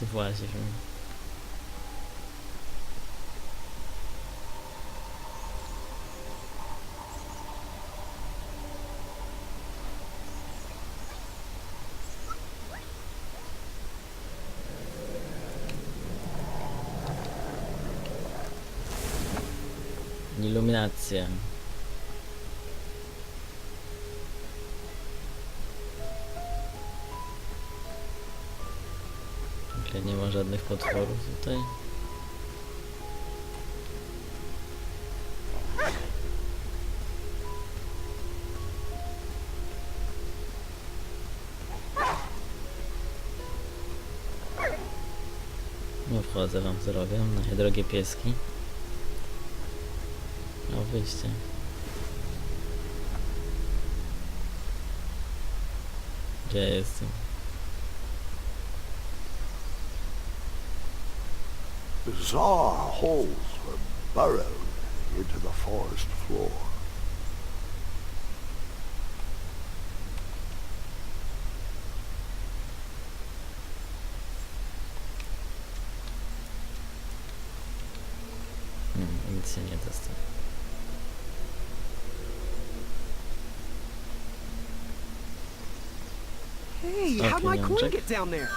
Włazisz mi. Iluminacja. Okay, nie ma żadnych potworów tutaj. Nie wchodzę wam zrobię, nasze drogie pieski. O, wyjście. Gdzie ja jestem? Bizarre holes were burrowed into the forest floor. Nic się nie dostał. Hey, how'd my coin get down there?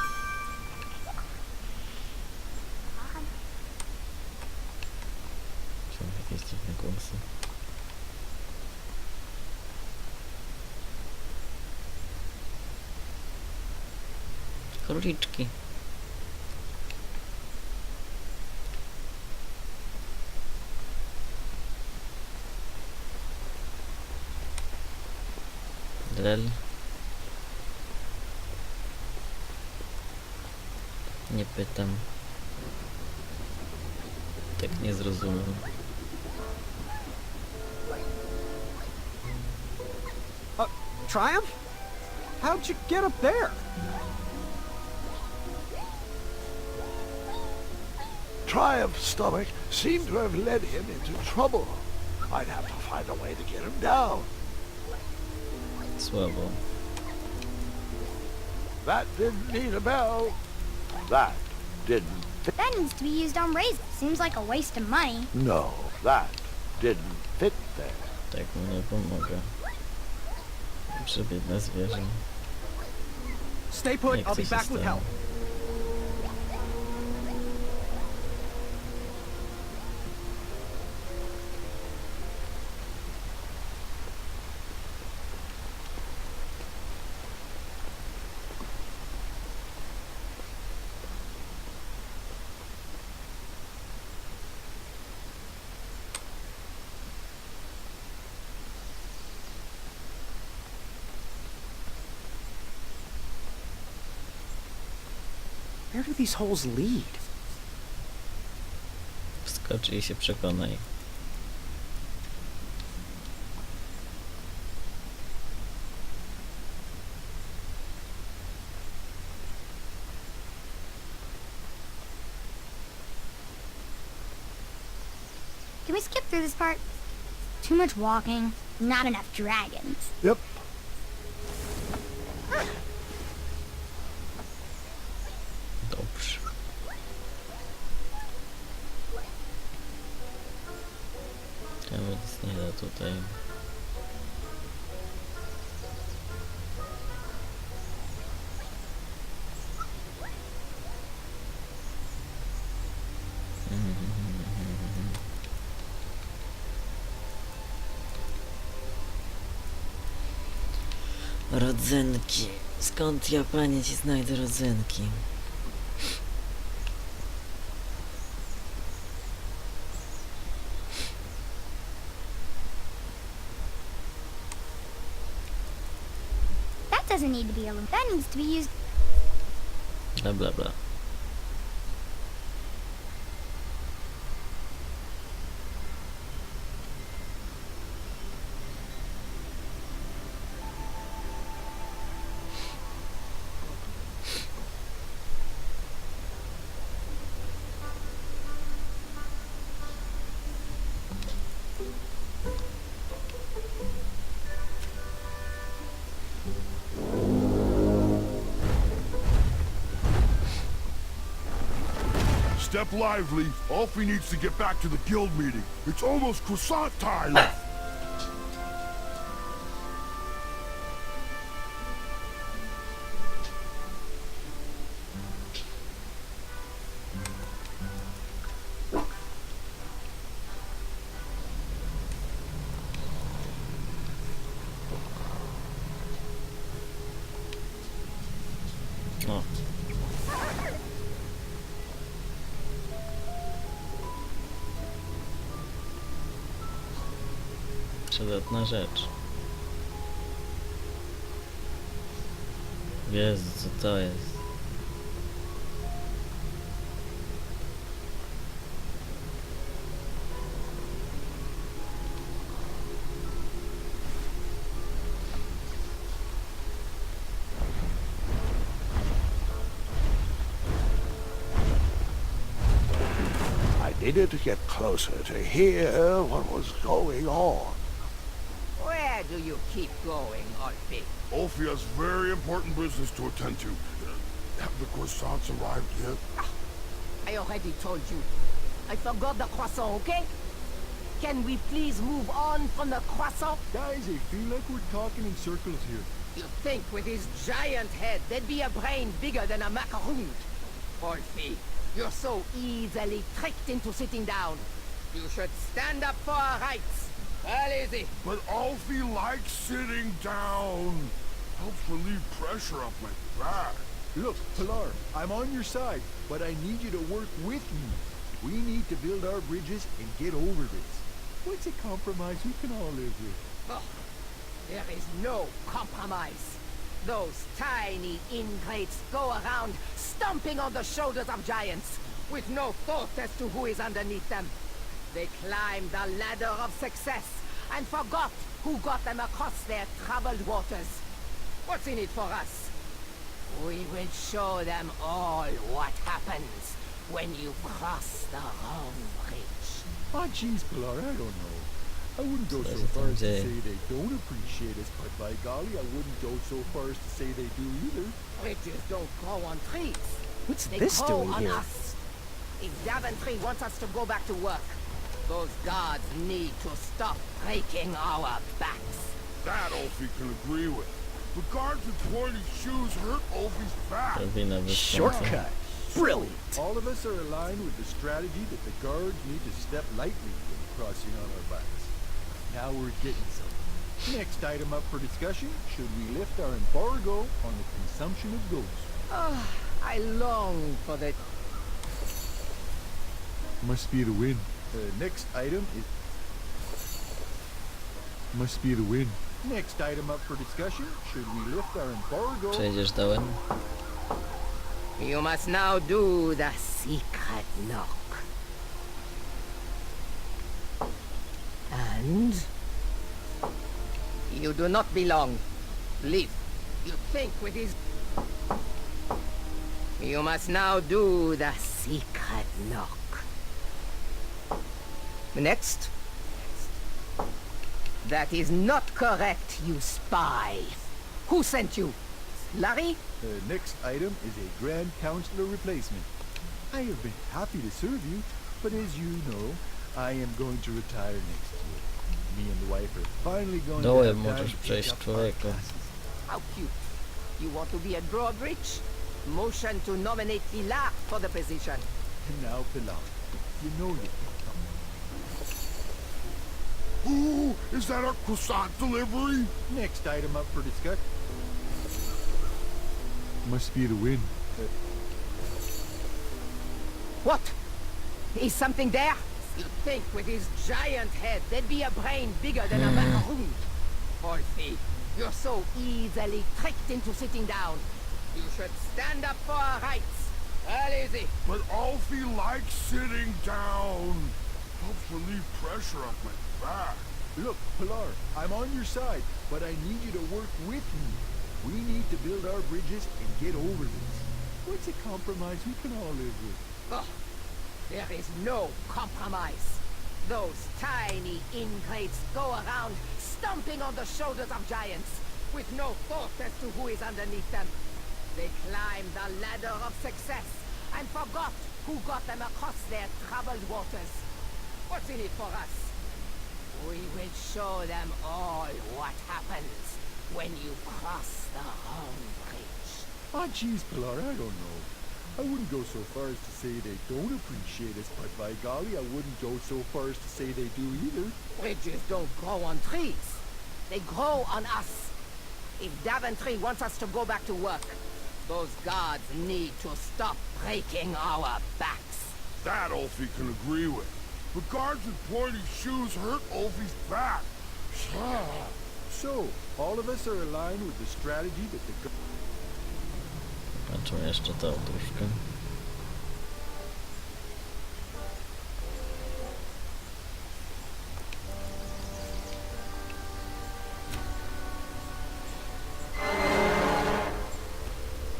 Są jakieś dziwne głosy. Króliczki. Drel. Nie pytam. Tak nie zrozumiem. Triumph? How'd you get up there? Triumph's stomach seemed to have led him into trouble. I'd have to find a way to get him down. Słabo. That didn't need a bell. That didn't fit. That needs to be used on razors. Seems like a waste of money. No, that didn't fit there. Tak mu nie pomogę. Przebiedne zwierzę. Stay put, Jak I'll to be się back with stało? help. Where do these holes lead? Wskocz i się przekonaj. Can we skip through this part? Too much walking, not enough dragons. Yep. Dobrze. Czemu nic nie da tutaj? Rodzynki. Skąd ja, panie, ci znajdę rodzynki? That doesn't need to be illuminated. That needs to be used. Bla bla bla. Step lively. Alfie needs to get back to the guild meeting. It's almost croissant time. O. Przydatna rzecz. Jezu, co to jest? I needed to get closer to hear what was going on. Where do you keep going, Alfie? Alfie has very important business to attend to. Have the croissants arrived yet? I already told you. I forgot the croissant, okay? Can we please move on from the croissant? Guys, I feel like we're talking in circles here. You think with his giant head there'd be a brain bigger than a macaroon? Alfie, you're so easily tricked into sitting down. You should stand up for our rights. Well, easy. But Alfie likes sitting down. Helps relieve pressure off my back. Look, Pilar, I'm on your side, but I need you to work with me. We need to build our bridges and get over this. What's a compromise we can all live with? Oh, there is no compromise. Those tiny ingrates go around stomping on the shoulders of giants with no thought as to who is underneath them. They climbed the ladder of success and forgot who got them across their troubled waters. What's in it for us? We will show them all what happens when you cross the wrong bridge. Ah, jeez, Pilar, I don't know. I wouldn't go so There's far as to something say they don't appreciate us, but by golly, I wouldn't go so far as to say they do either. Bridges don't grow on trees. What's They this grow doing on here? us. If Daventry wants us to go back to work, those guards need to stop breaking our backs. That Alfie can agree with. The guards with pointy shoes hurt Alfie's back. Drabina wysząca. Shortcut. Brilliant. All of us are aligned with the strategy that the guards need to step lightly when crossing on our backs. Now we're getting somewhere. Next item up for discussion, should we lift our embargo on the consumption of ghosts? I long for the... Must be the win. Next item is... Must be the win. Next item up for discussion, should we lift our embargo... Przejdziesz dołem? You must now do the secret knock. And... you do not belong. Leave. You think with his... You must now do the secret knock. Next. That is not correct, you spy. Who sent you? Larry? Next item is a Grand Counselor replacement. I have been happy to serve you, but as you know, I am going to retire next year. Me and the wife are finally going to Dołem have time możesz to przejść, take up our człowieku. classes. How cute. You want to be a drawbridge? Motion to nominate Pilar for the position. And now, Pilar, you know you can come. Ooh, is that our croissant delivery? Next item up for discussion. Must be the win. What? Is something there? You think with his giant head there'd be a brain bigger than a macaroon? Alfie, you're so easily tricked into sitting down. You should stand up for our rights. Well, easy. But Alfie likes sitting down. Helps relieve pressure off my back. Look, Pilar, I'm on your side, but I need you to work with me. We need to build our bridges and get over this. What's a compromise we can all live with? Oh, there is no compromise. Those tiny ingrates go around stomping on the shoulders of giants with no thought as to who is underneath them. They climbed the ladder of success and forgot who got them across their troubled waters. What's in it for us? We will show them all what happens when you cross the home bridge. Ah, jeez, Pilar, I don't know. I wouldn't go so far as to say they don't appreciate us, but by golly, I wouldn't go so far as to say they do either. Bridges don't grow on trees. They grow on us. If Daventry wants us to go back to work, those guards need to stop breaking our backs. That Ulfie can agree with. The guards with pointy shoes hurt Ulfie's back. So, all of us are aligned with the strategy that the Zobaczmy jeszcze to otóżkę.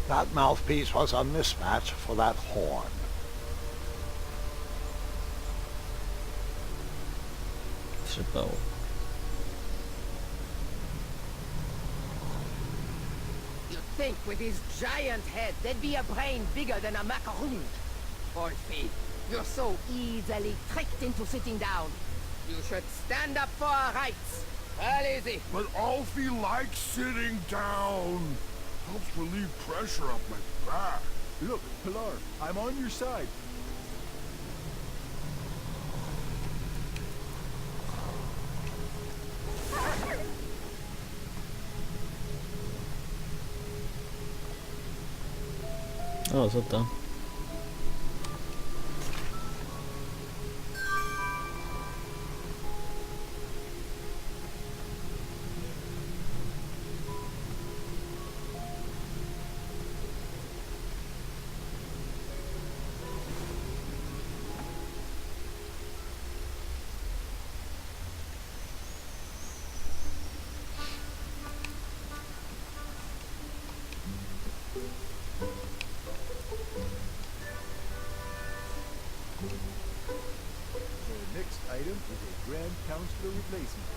That mouthpiece was a mismatch for that horn. Przypał. You'd think with his giant head, there'd be a brain bigger than a macaroon. Wolfie, you're so easily tricked into sitting down. You should stand up for our rights. Well, easy. But Ulfie likes sitting down. Helps relieve pressure up my back. Look, Pilar, I'm on your side. O, co to? The next item is a Grand Counselor replacement.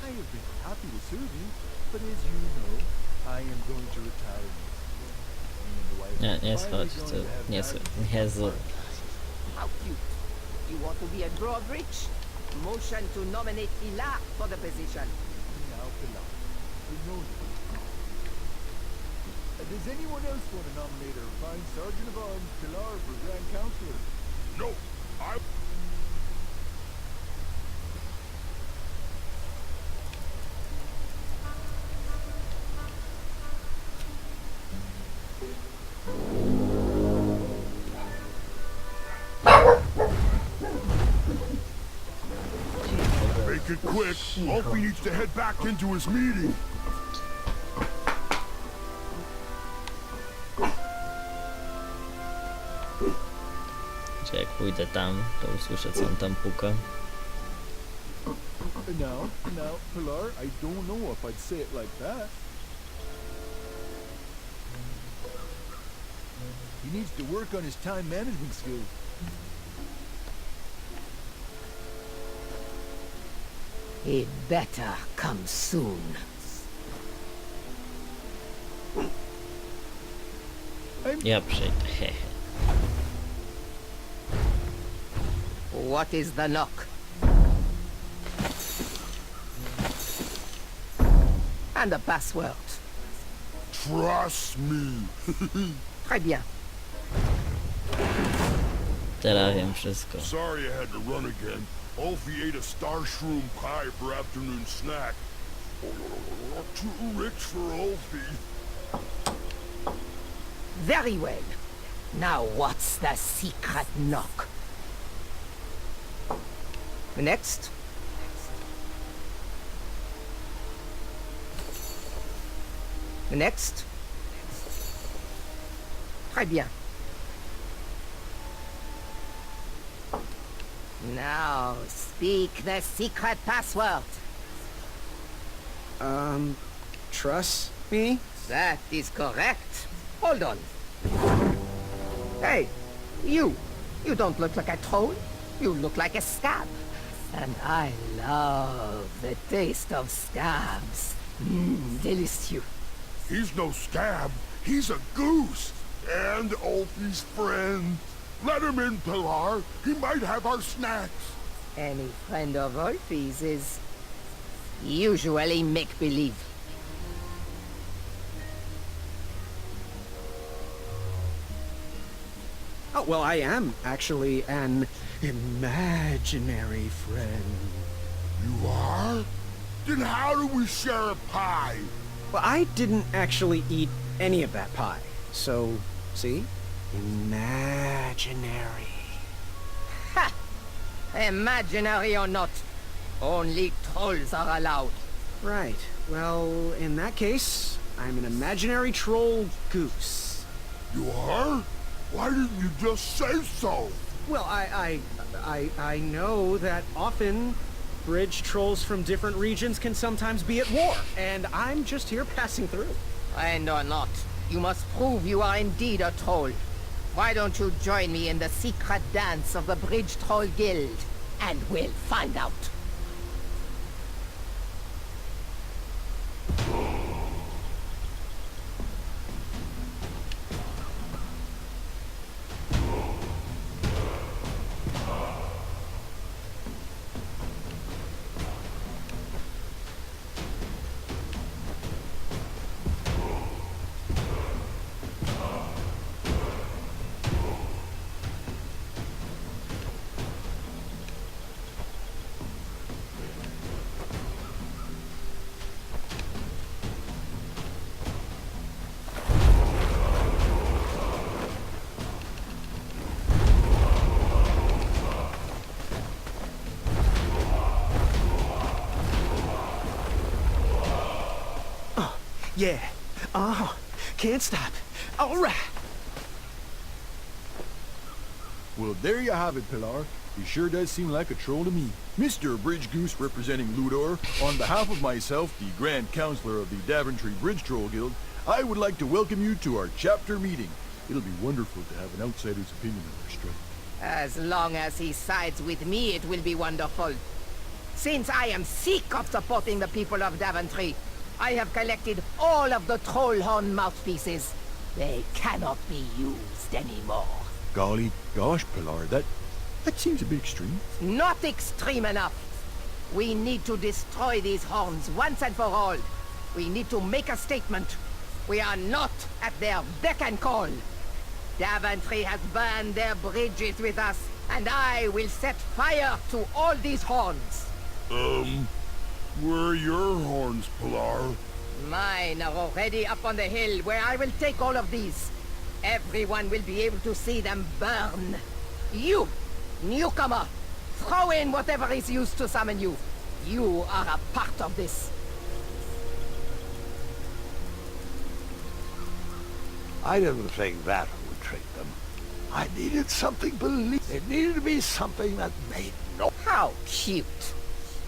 I have been happy to serve you, but as you know, I am going to retire next year. Me and the wife Nie, are nie finally schodź, going to to have nie, marriage nie z... How cute. You want to be a drawbridge? Motion to nominate Pilar for the position. now, Pilar. You know that. Does anyone else want to nominate our fine Sergeant of Arms, Pilar, for Grand Counselor? No, I... Make it quick. Ulfie needs to head back into his meeting. Czy jak pójdę tam, to usłyszę, co on tam puka. Now, Pilar, I don't know if I'd say it like that. He needs to work on his time management skills. It better come soon. Ja przyjdę, hehe. What is the knock? And the password. Trust me. Très bien. Teraz wiem wszystko. Sorry I had to run again. Ulfie ate a star shroom pie for afternoon snack. Too rich for Ulfie. Very well. Now what's the secret knock? Next. Next. Très bien. Now speak the secret password. Trust me? That is correct. Hold on. Hey, you. You don't look like a troll. You look like a scab. And I love the taste of scabs. Delicious. He's no scab. He's a goose. And Ulfie's friend. Let him in, Pilar. He might have our snacks. Any friend of Wolfie's is usually make-believe. Oh, well, I am actually an imaginary friend. You are? Then how do we share a pie? Well, I didn't actually eat any of that pie. So, see? Imaginary. Ha! Imaginary or not, only trolls are allowed. Right. Well, in that case, I'm an imaginary troll goose. You are? Why didn't you just say so? Well, I know that often bridge trolls from different regions can sometimes be at war, and I'm just here passing through. Friend or not, you must prove you are indeed a troll. Why don't you join me in the secret dance of the Bridge Troll Guild, and we'll find out. Yeah. Oh, can't stop. All right. Well, there you have it, Pilar. He sure does seem like a troll to me. Mr. Bridge Goose representing Ludor, on behalf of myself, the Grand Counselor of the Daventry Bridge Troll Guild, I would like to welcome you to our chapter meeting. It'll be wonderful to have an outsider's opinion on our strike. As long as he sides with me, it will be wonderful. Since I am sick of supporting the people of Daventry, I have collected all of the troll horn mouthpieces. They cannot be used anymore. Golly gosh, Pilar, that seems a bit extreme. Not extreme enough. We need to destroy these horns once and for all. We need to make a statement. We are not at their beck and call. Daventry has burned their bridges with us, and I will set fire to all these horns. Where are your horns, Pilar? Mine are already up on the hill where I will take all of these. Everyone will be able to see them burn. You, newcomer, throw in whatever is used to summon you. You are a part of this. I didn't think that would trick them. I needed something believable. It needed to be something that made no... How cute.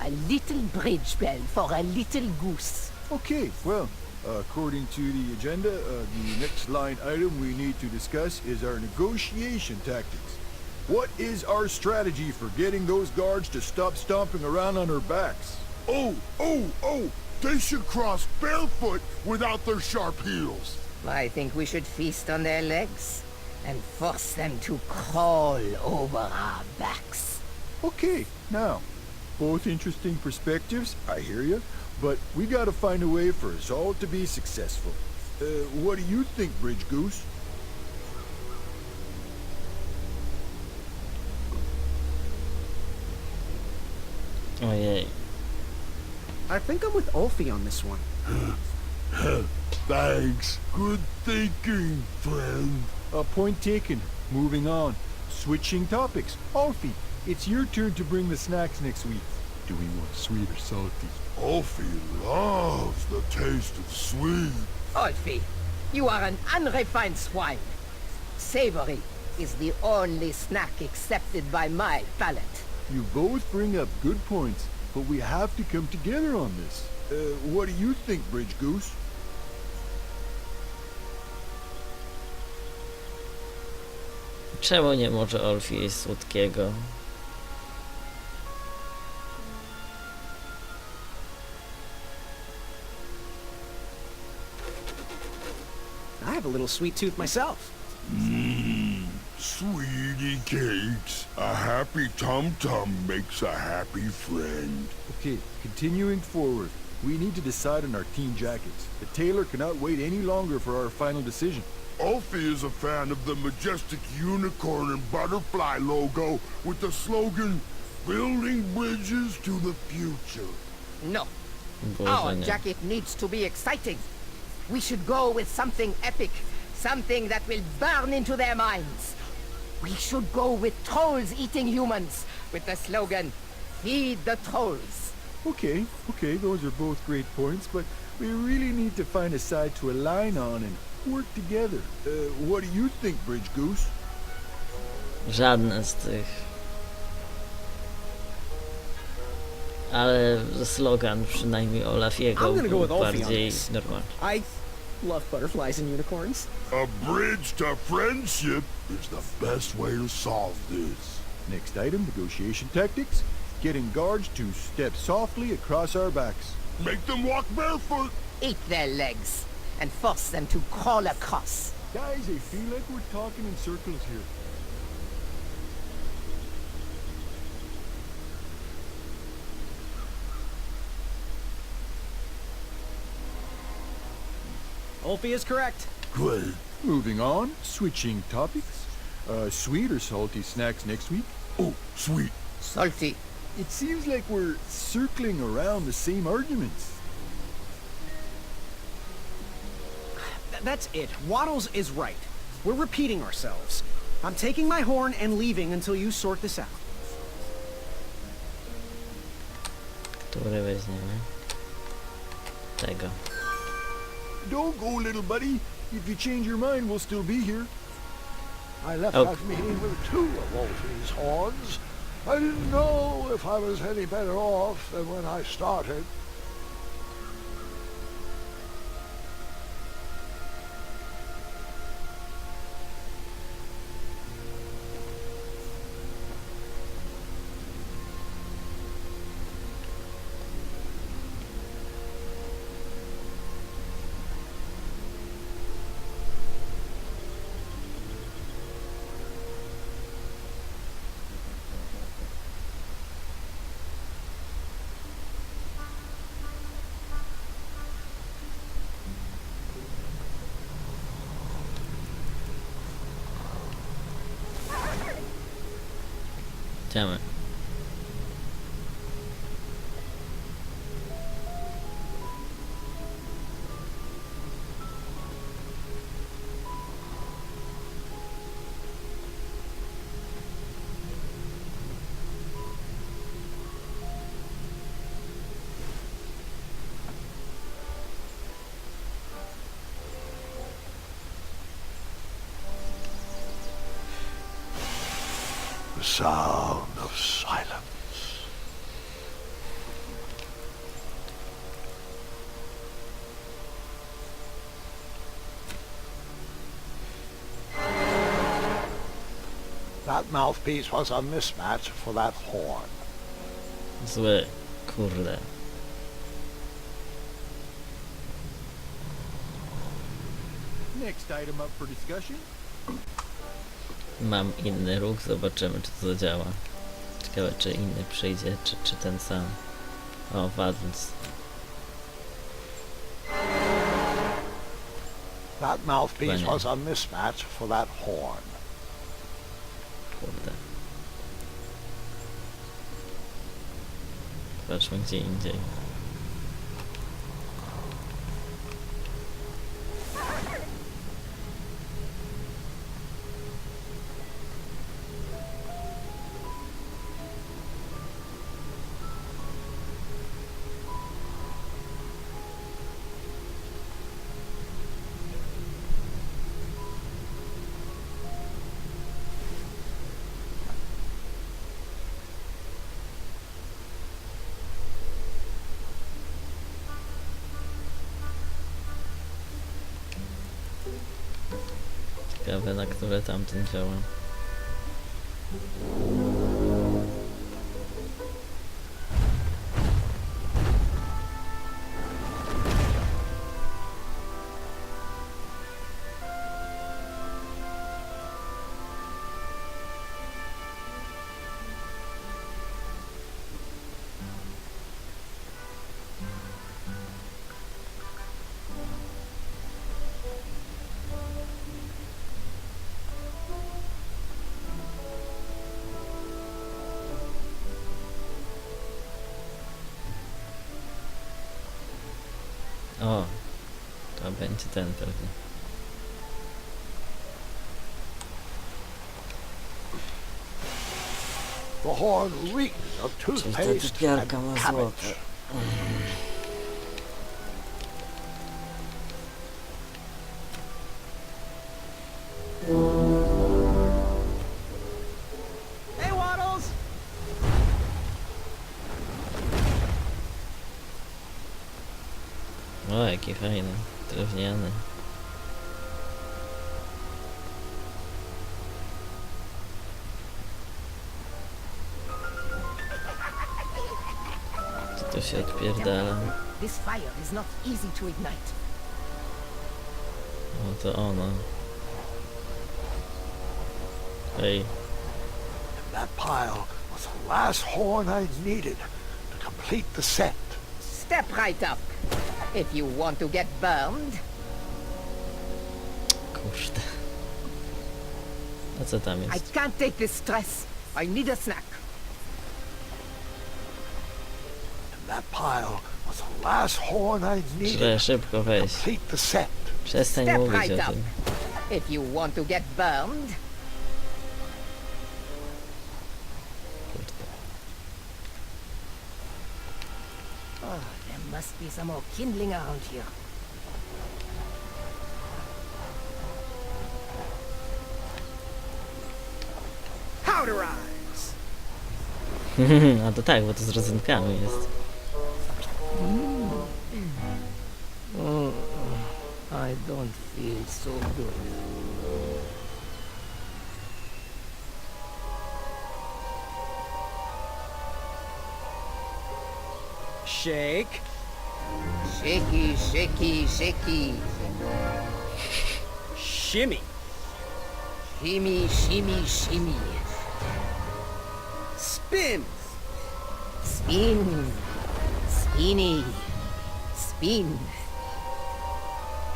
A little bridge bell for a little goose. Okay, well, according to the agenda, the next line item we need to discuss is our negotiation tactics. What is our strategy for getting those guards to stop stomping around on our backs? Oh! They should cross barefoot without their sharp heels. I think we should feast on their legs and force them to crawl over our backs. Okay, now, both interesting perspectives, I hear you, but we gotta find a way for us all to be successful. What do you think, Bridge Goose? Ojej. I think I'm with Ulfie on this one. Thanks. Good thinking, friend. Point taken. Moving on. Switching topics. Alfie, it's your turn to bring the snacks next week. Do we want sweet or salty? Alfie loves the taste of sweet. Alfie, you are an unrefined swine. Savory is the only snack accepted by my palate. You both bring up good points, but we have to come together on this. What do you think, Bridge Goose? Czemu nie może Olfie jeść słodkiego? I have a little sweet tooth myself. sweetie cakes. A happy tum-tum makes a happy friend. Okay, continuing forward. We need to decide on our team jackets. The tailor cannot wait any longer for our final decision. Alfie is a fan of the majestic unicorn and butterfly logo with the slogan, "Building bridges to the future." No, Boże, our nie. jacket needs to be exciting. We should go with something epic, something that will burn into their minds. We should go with trolls eating humans, with the slogan, "Feed the trolls." Okay, those are both great points, but we really need to find a side to align on and work together. What do you think, Bridge Goose? Żadne z tych. Ale slogan przynajmniej Olafiego I'm gonna go był with Olfie on bardziej this. normalny. I love butterflies and unicorns. A bridge to friendship is the best way to solve this. Next item, negotiation tactics. Getting guards to step softly across our backs. Make them walk barefoot. Eat their legs and force them to crawl across. Guys, I feel like we're talking in circles here. Olfie is correct. Great. Moving on, switching topics. Sweet or salty snacks next week? Oh, sweet. Salty. It seems like we're circling around the same arguments. That's it. Waddles is right. We're repeating ourselves. I'm taking my horn and leaving until you sort this out. Który weźmiemy? Tego. Don't go, little buddy. If you change your mind, we'll still be here. I left Oh. that meeting with 2 of Wolfie's horns. I didn't know if I was any better off than when I started. Idziemy. The sound of silence. That mouthpiece was a mismatch for that horn. Zły. Kurde. Next item up for discussion. Mam inny ruch, zobaczymy czy to zadziała. Ciekawe czy inny przyjdzie, czy ten sam. O, Wadls. That mouthpiece Fajnie. was a mismatch for that horn. Kurde. Zobaczmy gdzie indziej. Ciekawe na które tamten działa. O, to będzie ten pewnie. The horn reeked of Czyli ta toothpaste typiarka and ma cabbage. złoto. Hey, Waddles! O, jaki fajny, drewniany. Co to się odpierdala? This fire is not easy to ignite. O, to ono. Ej, That pile was the last horn I needed to complete the set. Step right up. If you want to get burned, kurde. A co tam I jest? can't take this stress. I need a snack. That pile was the last horn I needed Trzeba szybko to wejść. complete the set. Przestań Step mówić right o up. tym. If you want to get burned, Kurde. there must be some more kindling around here. Powderize! A to tak, bo to z rodzynkami jest. I don't feel so good. Shake. Shaky, shaky, shaky. Shimmy. Shimmy, shimmy, shimmy. Spin. Spin. Spinny. Spin.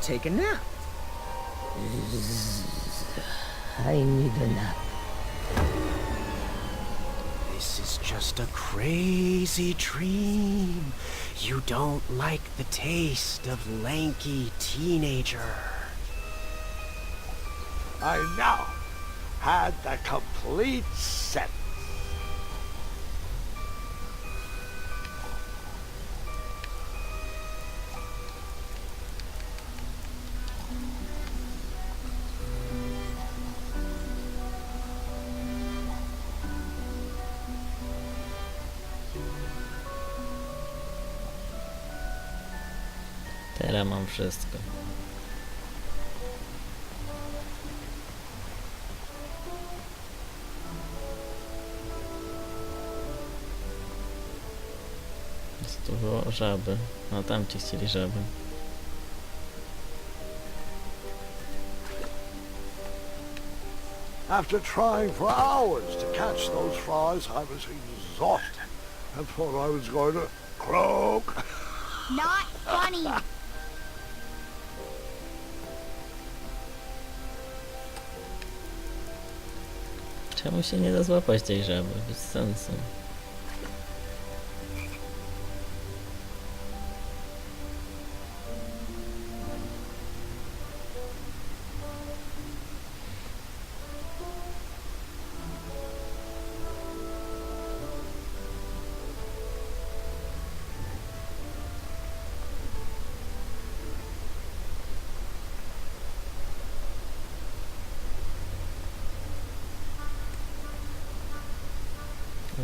Take a nap. I need a nap. This is just a crazy dream. You don't like the taste of lanky teenager. I now had the complete set. Teraz mam wszystko. Jest tu było żaby. No tamci chcieli żaby. After trying for hours to catch those frogs, I was exhausted and thought I was going to croak. Not funny. Czemu się nie da złapać tej żaby? Bez sensu.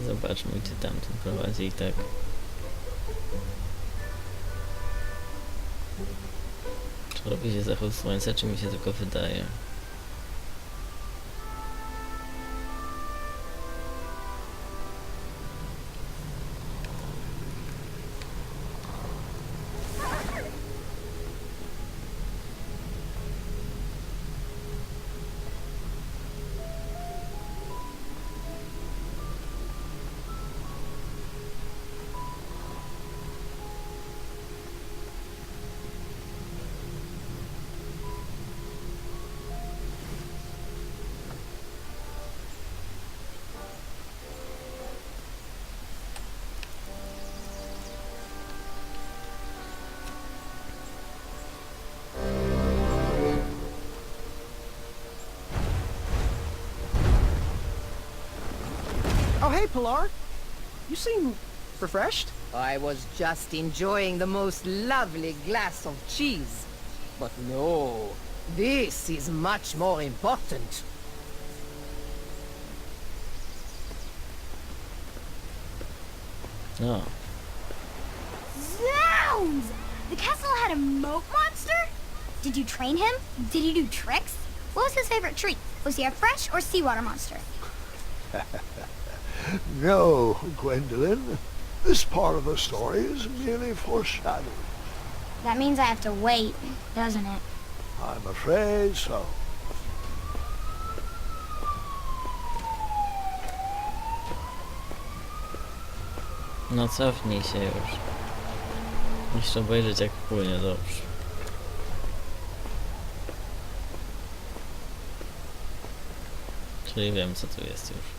Zobaczmy, gdzie tamten prowadzi i tak. Czy robi się zachód słońca, czy mi się tylko wydaje? hey, Pilar. You seem refreshed. I was just enjoying the most lovely glass of cheese. But no, this is much more important. No. Zounds! The castle had a moat monster? Did you train him? Did he do tricks? What was his favorite treat? Was he a fresh or seawater monster? No, Gwendolyn. This part of the story is merely foreshadowing. That means I have to wait, doesn't it? I'm afraid so. No cofnij się już. Muszę obejrzeć jak płynie, dobrze. Czyli wiem co tu jest już.